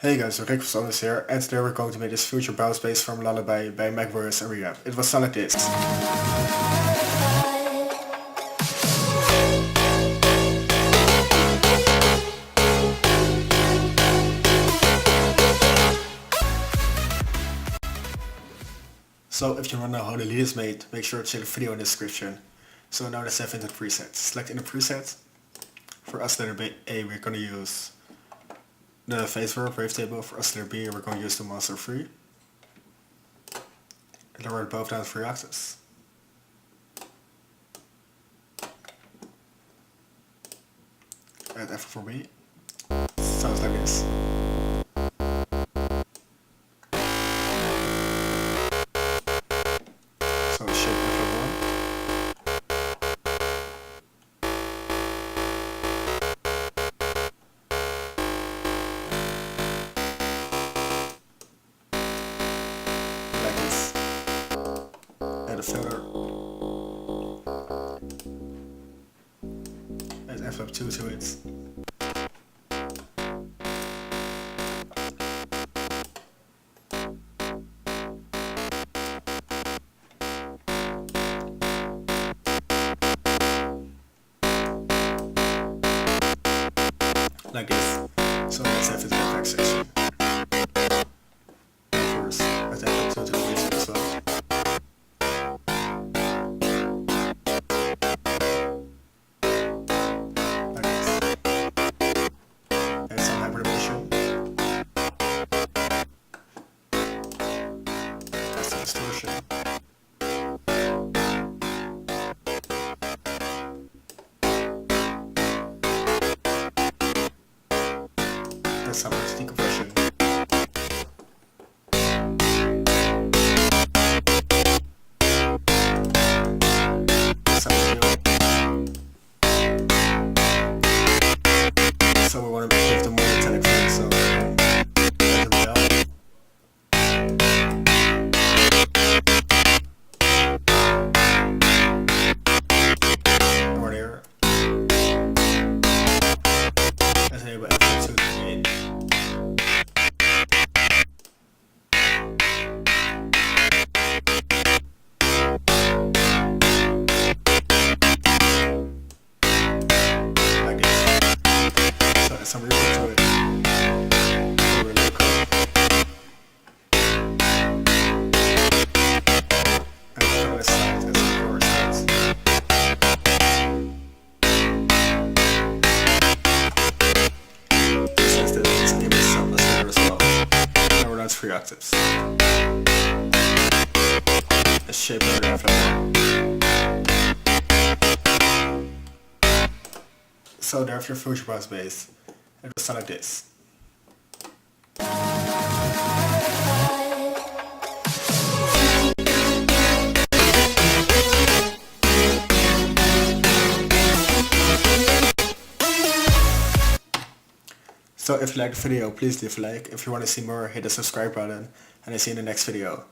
Hey guys, Rick from Sonance here, and today we're going to make this future bounce bass from Lullaby by Mike Williams R3hab. It was sound like this. So if you want to know how the lead is made, make sure to check the video in the description. So now let's dive into the presets. Select in the preset. For oscillator A we're going to use the phase verb wavetable. For oscillator B we're going to use the master 3. Lower both down 3 octaves. Add Xfer for B. Sounds like this. So shape Xfer1. Like this. Add a filter. Add Xfer2 to it. Like this. So let's have it in the back section. First, let's add it to the bass as well. Like this. Add some hybridization. Add some distortion. That's some decompression. Some real. So we want to give the more metallic feel, so add the real. More there. Let's enable F2 to create. Like this. So add some reverb to it. Really cool. And from this side, as the chorus starts. Since this is able some listener as well. Now we're down to 3 octaves. A shape of the F1. So there's your future bounce bass. It will sound like this. So if you like the video, please leave a like. If you want to see more, hit the subscribe button, and I see you in the next video.